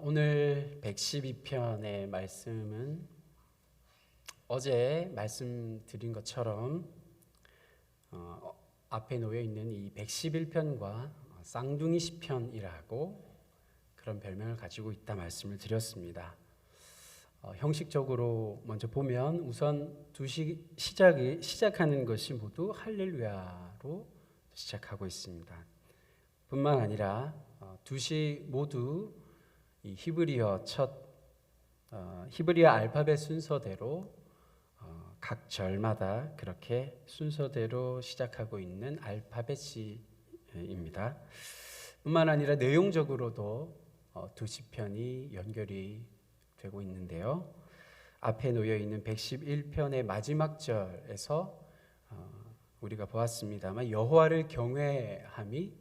오늘 112편의 말씀은 어제 말씀드린 것처럼 앞에 놓여 있는 이 111편과 쌍둥이 시편이라고 그런 별명을 가지고 있다 말씀을 드렸습니다. 형식적으로 먼저 보면 우선 시작하는 것이 모두 할렐루야로 시작하고 있습니다. 뿐만 아니라 두 시 모두 이 히브리어 알파벳 순서대로 각 절마다 그렇게 순서대로 시작하고 있는 알파벳입니다. 뿐만 아니라 내용적으로도 두 시편이 연결이 되고 있는데요. 앞에 놓여 있는 111편의 마지막 절에서 우리가 보았습니다만 여호와를 경외함이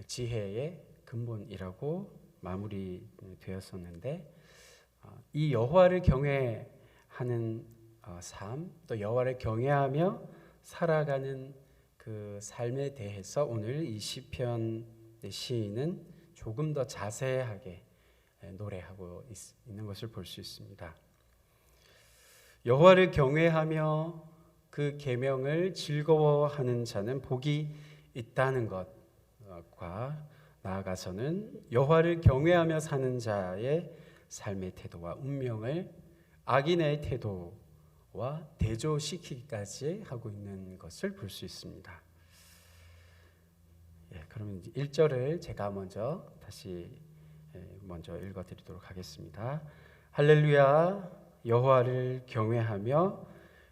지혜의 근본이라고 마무리되었었는데, 이 여호와를 경외하는 삶, 또 여호와를 경외하며 살아가는 그 삶에 대해서 오늘 이 시편의 시인은 조금 더 자세하게 노래하고 있는 것을 볼 수 있습니다. 여호와를 경외하며 그 계명을 즐거워하는 자는 복이 있다는 것과 나아가서는 여호와를 경외하며 사는 자의 삶의 태도와 운명을 악인의 태도와 대조시키기까지 하고 있는 것을 볼 수 있습니다. 그러면 1절을 제가 다시 읽어드리도록 하겠습니다. 할렐루야, 여호와를 경외하며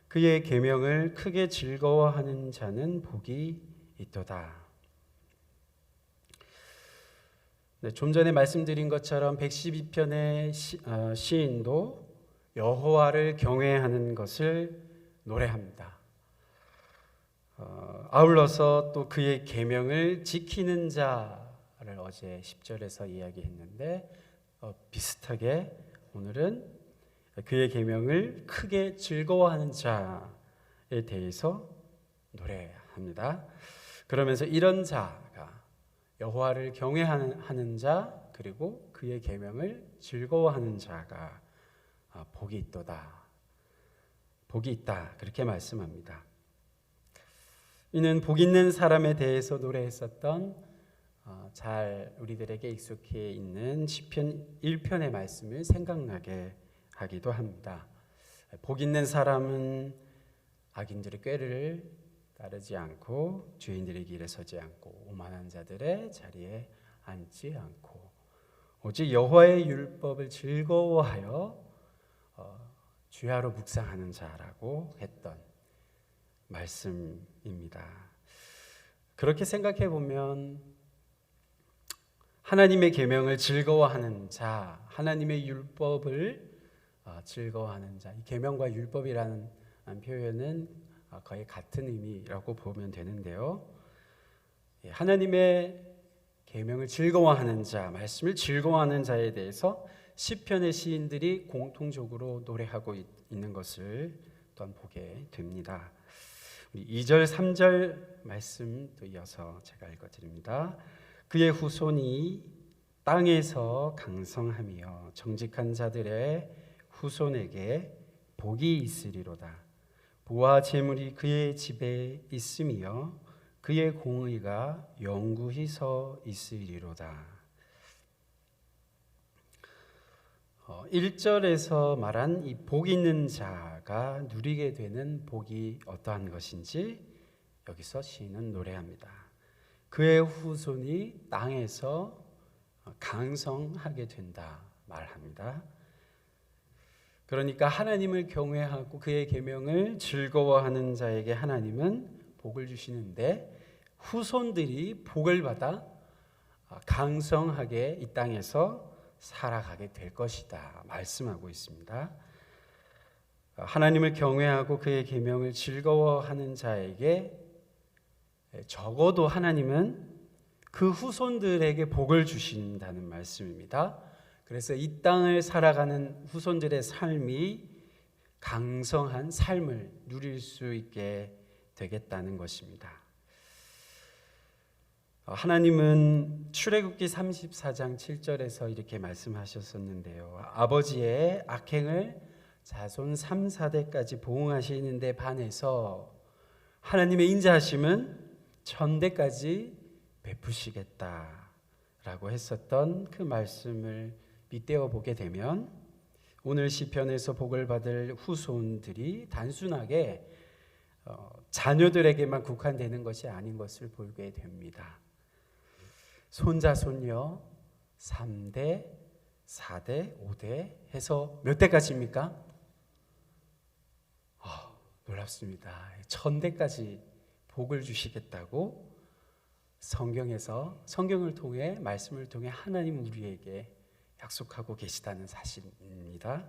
그의 계명을 크게 즐거워하는 자는 복이 있도다. 좀 전에 말씀드린 것처럼 112편의 시인도 여호와를 경외하는 것을 노래합니다. 아울러서 또 그의 계명을 지키는 자를 어제 10절에서 이야기했는데 비슷하게 오늘은 그의 계명을 크게 즐거워하는 자에 대해서 노래합니다. 그러면서 이런 자가 여호와를 경외하는 자, 그리고 그의 계명을 즐거워하는 자가 복이 있도다, 복이 있다, 그렇게 말씀합니다. 이는 복 있는 사람에 대해서 노래했었던 잘 우리들에게 익숙해 있는 시편 1편의 말씀을 생각나게 하기도 합니다. 복 있는 사람은 악인들의 꾀를 따르지 않고 죄인들의 길에 서지 않고 오만한 자들의 자리에 앉지 않고 오직 여호와의 율법을 즐거워하여 주야로 묵상하는 자라고 했던 말씀입니다. 그렇게 생각해 보면 하나님의 계명을 즐거워하는 자, 하나님의 율법을 즐거워하는 자, 이 계명과 율법이라는 표현은 거의 같은 의미라고 보면 되는데요. 하나님의 계명을 즐거워하는 자, 말씀을 즐거워하는 자에 대해서 시편의 시인들이 공통적으로 노래하고 있는 것을 또한 보게 됩니다. 2절, 3절 말씀도 이어서 제가 읽어드립니다. 그의 후손이 땅에서 강성하며 정직한 자들의 후손에게 복이 있으리로다. 부와 재물이 그의 집에 있으며 그의 공의가 영구히 서 있으리로다. 1절에서 말한 이 복 있는 자가 누리게 되는 복이 어떠한 것인지 여기서 시인은 노래합니다. 그의 후손이 땅에서 강성하게 된다 말합니다. 그러니까 하나님을 경외하고 그의 계명을 즐거워하는 자에게 하나님은 복을 주시는데 후손들이 복을 받아 강성하게 이 땅에서 살아가게 될 것이다 말씀하고 있습니다. 하나님을 경외하고 그의 계명을 즐거워하는 자에게 적어도 하나님은 그 후손들에게 복을 주신다는 말씀입니다. 그래서 이 땅을 살아가는 후손들의 삶이 강성한 삶을 누릴 수 있게 되겠다는 것입니다. 하나님은 출애굽기 34장 7절에서 이렇게 말씀하셨었는데요. 아버지의 악행을 자손 3, 4대까지 보응하시는 데 반해서 하나님의 인자하심은 천대까지 베푸시겠다라고 했었던 그 말씀을 빗대어 보게 되면 오늘 시편에서 복을 받을 후손들이 단순하게 자녀들에게만 국한되는 것이 아닌 것을 보게 됩니다. 손자, 손녀 3대, 4대, 5대 해서 몇 대까지입니까? 놀랍습니다. 1000대까지 복을 주시겠다고 성경을 통해 말씀을 통해 하나님 우리에게 약속하고 계시다는 사실입니다.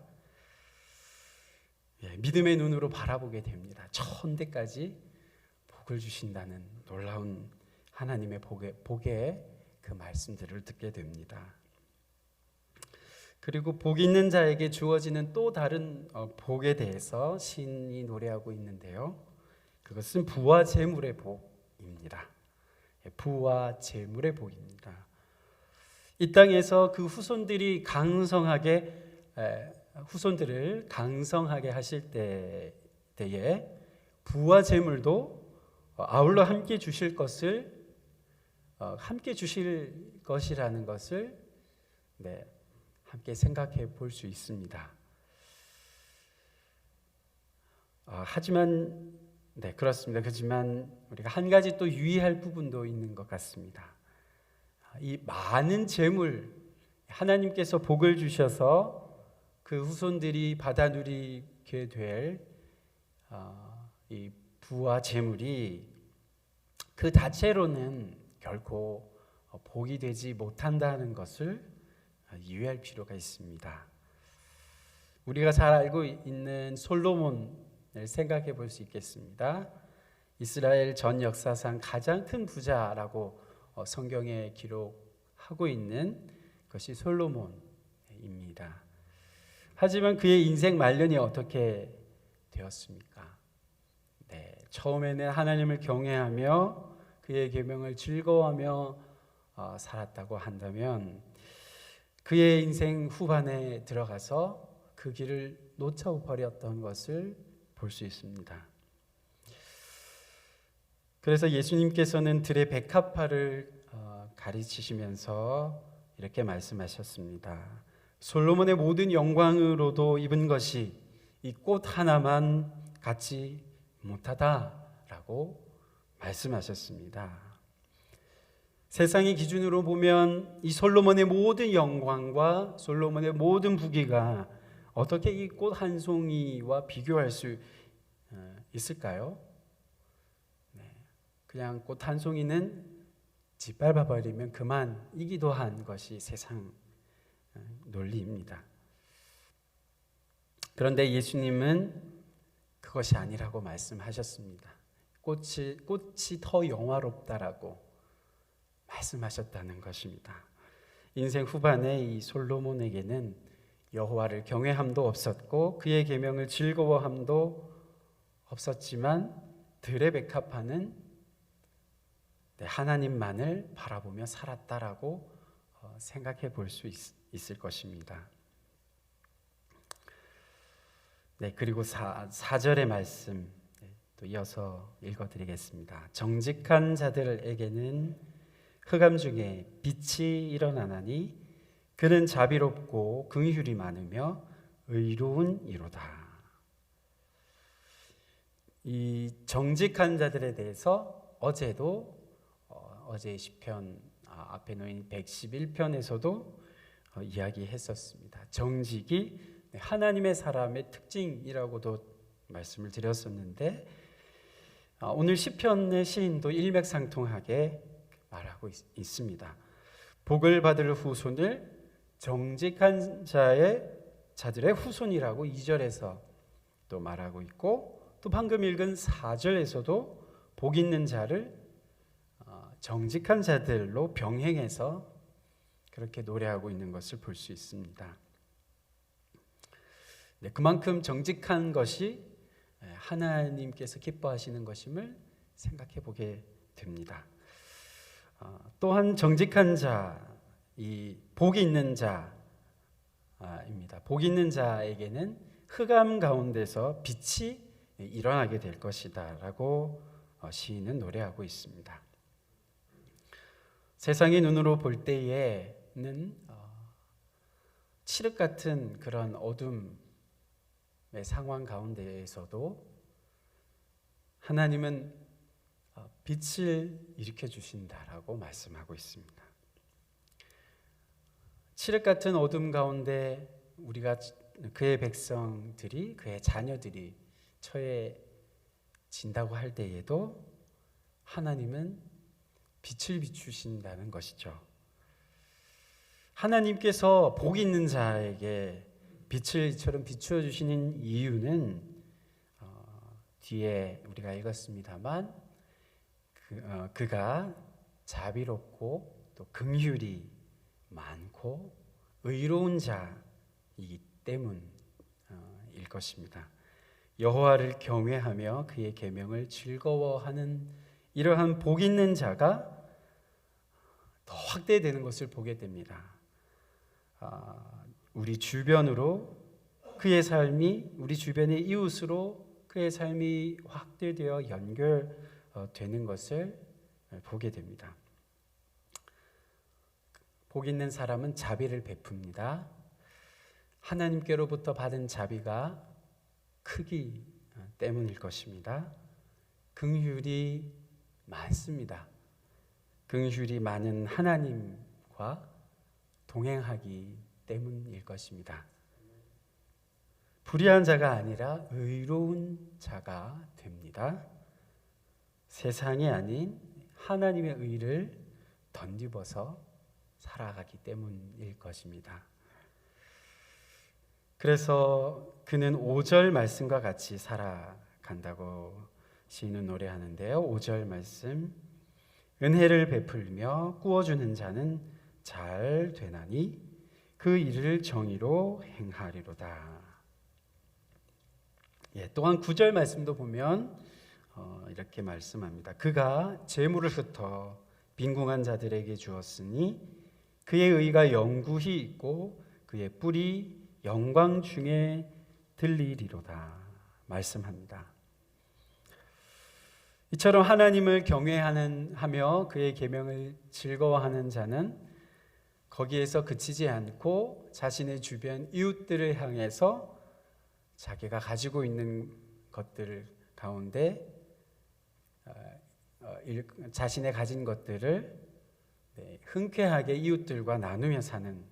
믿음의 눈으로 바라보게 됩니다. 1000대까지 복을 주신다는 놀라운 하나님의 복의 그 말씀들을 듣게 됩니다. 그리고 복 있는 자에게 주어지는 또 다른 복에 대해서 시인이 노래하고 있는데요. 그것은 부와 재물의 복입니다. 부와 재물의 복입니다. 이 땅에서 그 후손들을 강성하게 하실 때에 부와 재물도 아울러 함께 주실 것이라는 것을 함께 생각해 볼 수 있습니다. 그렇습니다. 하지만 우리가 한 가지 또 유의할 부분도 있는 것 같습니다. 이 많은 재물, 하나님께서 복을 주셔서 그 후손들이 받아 누리게 될 이 부와 재물이 그 자체로는 결코 복이 되지 못한다는 것을 이해할 필요가 있습니다. 우리가 잘 알고 있는 솔로몬을 생각해 볼 수 있겠습니다. 이스라엘 전 역사상 가장 큰 부자라고 성경에 기록하고 있는 것이 솔로몬입니다. 하지만 그의 인생 말년이 어떻게 되었습니까? 처음에는 하나님을 경외하며 그의 계명을 즐거워하며 살았다고 한다면 그의 인생 후반에 들어가서 그 길을 놓쳐버렸던 것을 볼 수 있습니다. 그래서 예수님께서는 들의 백합화를 가르치시면서 이렇게 말씀하셨습니다. 솔로몬의 모든 영광으로도 입은 것이 이 꽃 하나만 갖지 못하다라고 말씀하셨습니다. 세상의 기준으로 보면 이 솔로몬의 모든 영광과 솔로몬의 모든 부귀가 어떻게 이 꽃 한 송이와 비교할 수 있을까요? 그냥 꽃 한 송이는 짓밟아 버리면 그만이기도 한 것이 세상 논리입니다. 그런데 예수님은 그것이 아니라고 말씀하셨습니다. 꽃이 더 영화롭다라고 말씀하셨다는 것입니다. 인생 후반에 이 솔로몬에게는 여호와를 경외함도 없었고 그의 계명을 즐거워함도 없었지만 들의 백합화는 하나님만을 바라보며 살았다라고 생각해 볼 수 있을 것입니다. 그리고 4절의 말씀 또 이어서 읽어드리겠습니다. 정직한 자들에게는 흑암 중에 빛이 일어나나니 그는 자비롭고 긍휼이 많으며 의로운 이로다. 이 정직한 자들에 대해서 어제 시편 앞에 놓인 111편에서도 이야기했었습니다. 정직이 하나님의 사람의 특징이라고도 말씀을 드렸었는데 오늘 시편의 시인도 일맥상통하게 말하고 있습니다. 복을 받을 후손을 정직한 자들의 후손이라고 2절에서 또 말하고 있고 또 방금 읽은 4절에서도 복 있는 자를 정직한 자들로 병행해서 그렇게 노래하고 있는 것을 볼 수 있습니다. 그만큼 정직한 것이 하나님께서 기뻐하시는 것임을 생각해 보게 됩니다. 또한 정직한 자, 이 복이 있는 자입니다. 복이 있는 자에게는 흑암 가운데서 빛이 일어나게 될 것이다라고 시인은 노래하고 있습니다. 세상의 눈으로 볼 때에는 칠흑 같은 그런 어둠의 상황 가운데에서도 하나님은 빛을 일으켜 주신다라고 말씀하고 있습니다. 칠흑 같은 어둠 가운데 우리가 그의 백성들이, 그의 자녀들이 처해진다고 할 때에도 하나님은 빛을 비추신다는 것이죠. 하나님께서 복 있는 자에게 빛을 이처럼 비추어 주시는 이유는 뒤에 우리가 읽었습니다만 그가 자비롭고 또 긍휼이 많고 의로운 자이기 때문일 것입니다. 여호와를 경외하며 그의 계명을 즐거워하는 이러한 복 있는 자가 더 확대되는 것을 보게 됩니다. 우리 주변으로 그의 삶이, 우리 주변의 이웃으로 그의 삶이 확대되어 연결되는 것을 보게 됩니다. 복 있는 사람은 자비를 베풉니다. 하나님께로부터 받은 자비가 크기 때문일 것입니다. 긍휼이 많습니다. 긍휼이 많은 하나님과 동행하기 때문일 것입니다. 불의한 자가 아니라 의로운 자가 됩니다. 세상이 아닌 하나님의 의를 덧입어서 살아가기 때문일 것입니다. 그래서 그는 5절 말씀과 같이 살아간다고 시인은 노래하는데요. 5절 말씀, 은혜를 베풀며 꾸어주는 자는 잘 되나니 그 일을 정의로 행하리로다. 또한 9절 말씀도 보면 이렇게 말씀합니다. 그가 재물을 흩어 빈궁한 자들에게 주었으니 그의 의가 영구히 있고 그의 뿔이 영광 중에 들리리로다 말씀합니다. 이처럼 하나님을 경외하며 그의 계명을 즐거워하는 자는 거기에서 그치지 않고 자신의 주변 이웃들을 향해서 자기가 가지고 있는 것들 가운데 자신의 가진 것들을 흔쾌하게 이웃들과 나누며 사는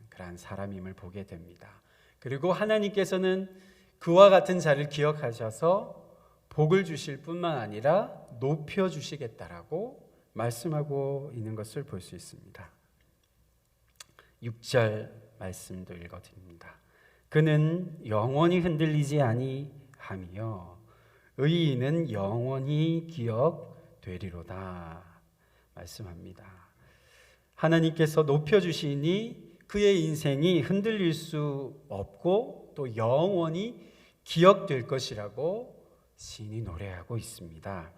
그러한 사람임을 보게 됩니다. 그리고 하나님께서는 그와 같은 자를 기억하셔서 복을 주실 뿐만 아니라 높여 주시겠다라고 말씀하고 있는 것을 볼 수 있습니다. 6절 말씀도 읽어드립니다. 그는 영원히 흔들리지 아니하며 의인은 영원히 기억되리로다 말씀합니다. 하나님께서 높여주시니 그의 인생이 흔들릴 수 없고 또 영원히 기억될 것이라고 시인이 노래하고 있습니다.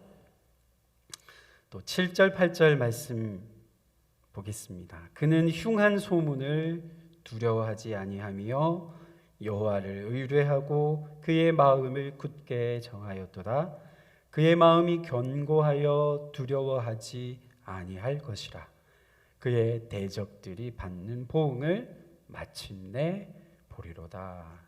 또 7절 8절 말씀 보겠습니다. 그는 흉한 소문을 두려워하지 아니하며 여호와를 의뢰하고 그의 마음을 굳게 정하였도다. 그의 마음이 견고하여 두려워하지 아니할 것이라. 그의 대적들이 받는 보응을 마침내 보리로다.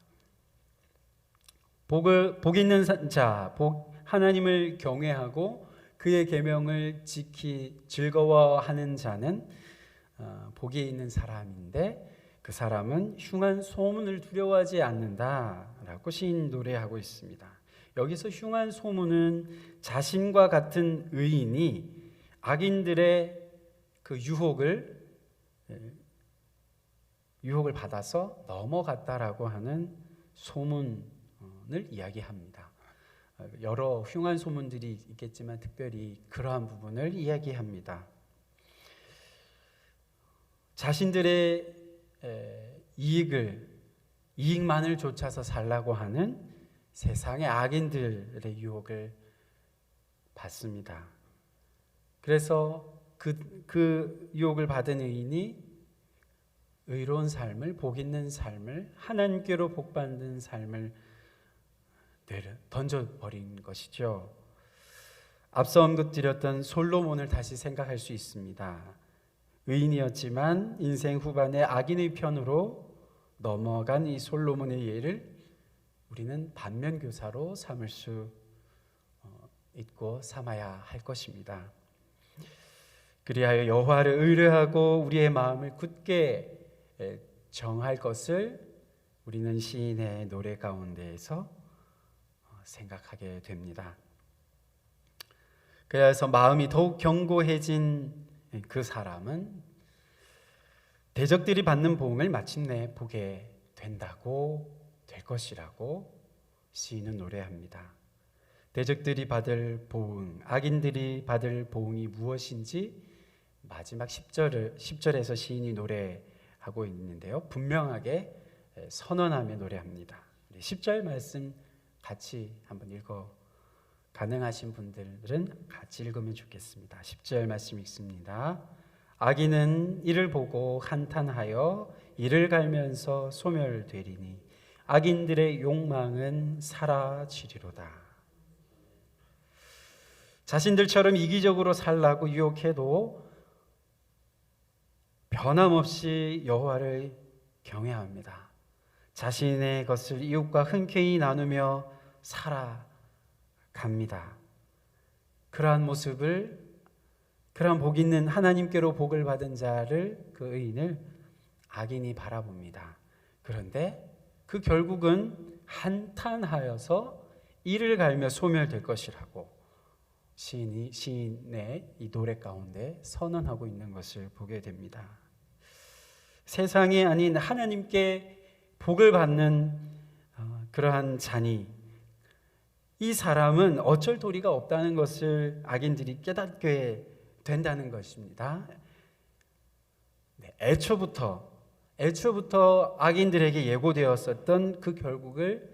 복 있는 자, 하나님을 경외하고 그의 계명을 지키 즐거워하는 자는 복이 있는 사람인데 그 사람은 흉한 소문을 두려워하지 않는다라고 시인 노래하고 있습니다. 여기서 흉한 소문은 자신과 같은 의인이 악인들의 그 유혹을 받아서 넘어갔다라고 하는 소문을 이야기합니다. 여러 흉한 소문들이 있겠지만 특별히 그러한 부분을 이야기합니다. 자신들의 이익만을 쫓아서 살라고 하는 세상의 악인들의 유혹을 받습니다. 그래서 그 유혹을 받은 의인이 의로운 삶을, 복 있는 삶을, 하나님께로 복받는 삶을 던져버린 것이죠. 앞서 언급드렸던 솔로몬을 다시 생각할 수 있습니다. 의인이었지만 인생 후반에 악인의 편으로 넘어간 이 솔로몬의 예를 우리는 반면교사로 삼을 수 있고 삼아야 할 것입니다. 그리하여 여호와를 의뢰하고 우리의 마음을 굳게 정할 것을 우리는 시인의 노래 가운데에서 생각하게 됩니다. 그래서 마음이 더욱 견고해진 그 사람은 대적들이 받는 보응을 마침내 보게 된다고 될 것이라고 시인은 노래합니다. 대적들이 받을 보응, 악인들이 받을 보응이 무엇인지 마지막 10절에서 시인이 노래하고 있는데요. 분명하게 선언하며 노래합니다. 10절 말씀 같이 한번 읽어 가능하신 분들은 같이 읽으면 좋겠습니다. 10절 말씀 읽습니다. 악인은 이를 보고 한탄하여 이를 갈면서 소멸되리니 악인들의 욕망은 사라지리로다. 자신들처럼 이기적으로 살라고 유혹해도 변함없이 여호와를 경외합니다. 자신의 것을 이웃과 흔쾌히 나누며 살아갑니다. 그러한 모습을, 그러한 복 있는 하나님께로 복을 받은 자를, 그 의인을 악인이 바라봅니다. 그런데 그 결국은 한탄하여서 이를 갈며 소멸될 것이라고 시인의 이 노래 가운데 선언하고 있는 것을 보게 됩니다. 세상이 아닌 하나님께 복을 받는 그러한 자니 이 사람은 어쩔 도리가 없다는 것을 악인들이 깨닫게 된다는 것입니다. 애초부터 악인들에게 예고되었었던 그 결국을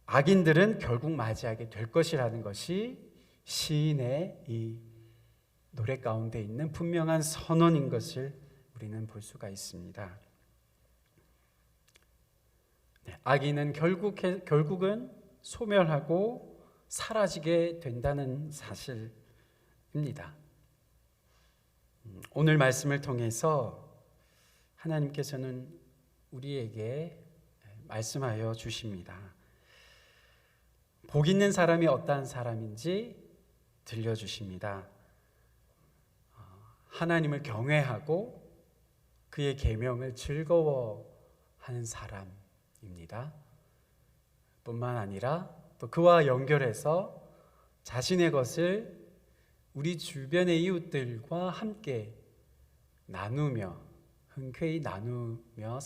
악인들은 결국 맞이하게 될 것이라는 것이 시인의 이 노래 가운데 있는 분명한 선언인 것을 우리는 볼 수가 있습니다. 악인은 결국은 소멸하고 사라지게 된다는 사실입니다. 오늘 말씀을 통해서 하나님께서는 우리에게 말씀하여 주십니다. 복 있는 사람이 어떠한 사람인지 들려주십니다. 하나님을 경외하고 그의 계명을 즐거워하는 사람입니다. 뿐만 아니라 또 그와 연결해서 자신의 것을 우리 주변의 이웃들과 함께 나누며 흔쾌히 나누며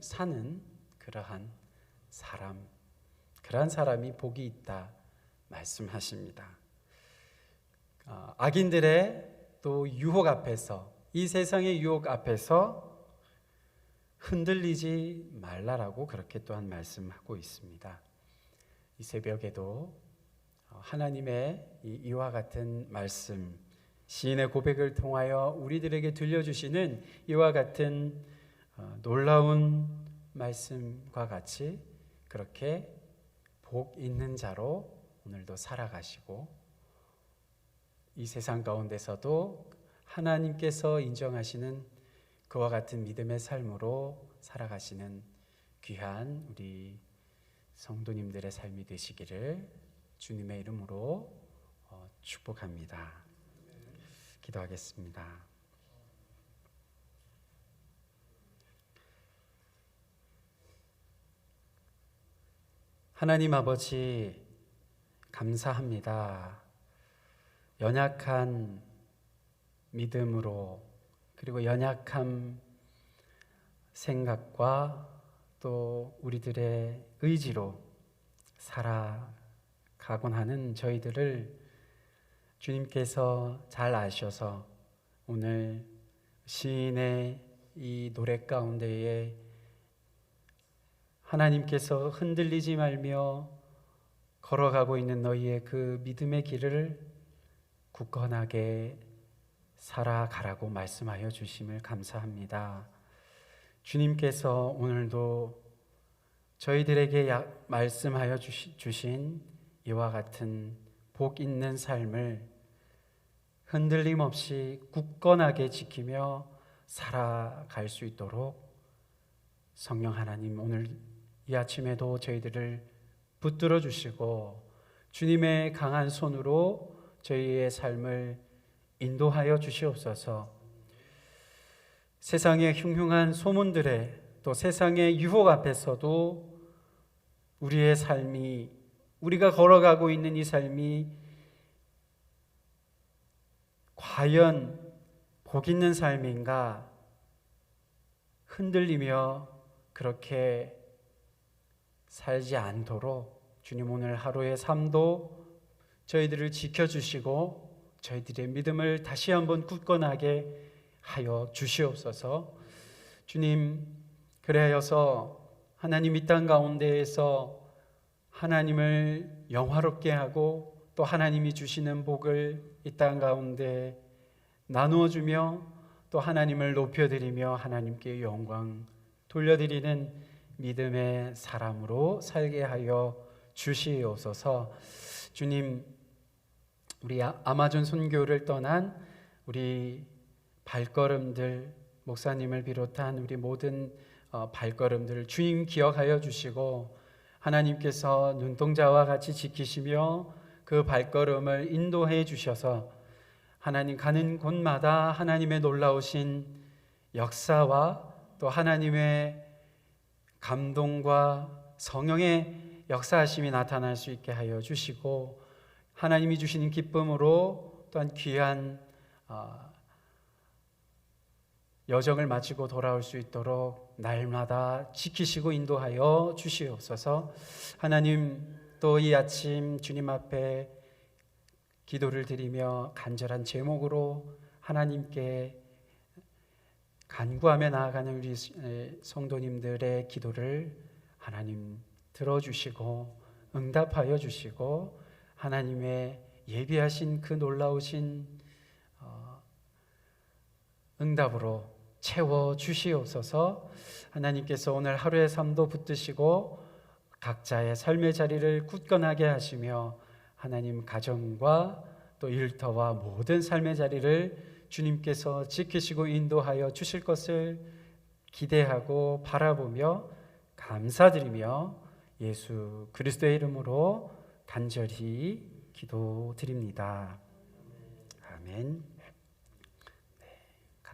사는 그러한 사람이 복이 있다 말씀하십니다. 악인들의 또 유혹 앞에서, 이 세상의 유혹 앞에서 흔들리지 말라라고 그렇게 또한 말씀하고 있습니다. 이 새벽에도 하나님의 이와 같은 말씀, 시인의 고백을 통하여 우리들에게 들려주시는 이와 같은 놀라운 말씀과 같이 그렇게 복 있는 자로 오늘도 살아가시고 이 세상 가운데서도 하나님께서 인정하시는 그와 같은 믿음의 삶으로 살아가시는 귀한 우리 성도님들의 삶이 되시기를 주님의 이름으로 축복합니다. 기도하겠습니다. 하나님 아버지, 감사합니다. 연약한 믿음으로, 그리고 연약한 생각과 또 우리들의 의지로 살아가곤 하는 저희들을 주님께서 잘 아셔서 오늘 시인의 이 노래 가운데에 하나님께서 흔들리지 말며 걸어가고 있는 너희의 그 믿음의 길을 굳건하게 살아가라고 말씀하여 주심을 감사합니다. 주님께서 오늘도 저희들에게 말씀하여 주신 이와 같은 복 있는 삶을 흔들림 없이 굳건하게 지키며 살아갈 수 있도록 성령 하나님, 오늘 이 아침에도 저희들을 붙들어 주시고 주님의 강한 손으로 저희의 삶을 인도하여 주시옵소서. 세상의 흉흉한 소문들에 또 세상의 유혹 앞에서도 우리의 삶이, 우리가 걸어가고 있는 이 삶이 과연 복 있는 삶인가 흔들리며 그렇게 살지 않도록 주님 오늘 하루의 삶도 저희들을 지켜주시고 저희들의 믿음을 다시 한번 굳건하게 하여 주시옵소서. 주님, 그래여서 하나님 이 땅 가운데에서 하나님을 영화롭게 하고 또 하나님이 주시는 복을 이 땅 가운데 나누어 주며 또 하나님을 높여드리며 하나님께 영광 돌려드리는 믿음의 사람으로 살게 하여 주시옵소서. 주님, 우리 아마존 선교를 떠난 우리 발걸음들, 목사님을 비롯한 우리 모든 발걸음들을 주님 기억하여 주시고 하나님께서 눈동자와 같이 지키시며 그 발걸음을 인도해 주셔서 하나님 가는 곳마다 하나님의 놀라우신 역사와 또 하나님의 감동과 성령의 역사하심이 나타날 수 있게 하여 주시고 하나님이 주시는 기쁨으로 또한 귀한 여정을 마치고 돌아올 수 있도록 날마다 지키시고 인도하여 주시옵소서. 하나님, 또 이 아침 주님 앞에 기도를 드리며 간절한 제목으로 하나님께 간구하며 나아가는 우리 성도님들의 기도를 하나님 들어주시고 응답하여 주시고 하나님의 예비하신 그 놀라우신 응답으로 채워 주시옵소서. 하나님께서 오늘 하루의 삶도 붙드시고 각자의 삶의 자리를 굳건하게 하시며 하나님 가정과 또 일터와 모든 삶의 자리를 주님께서 지키시고 인도하여 주실 것을 기대하고 바라보며 감사드리며 예수 그리스도의 이름으로 간절히 기도드립니다. 아멘.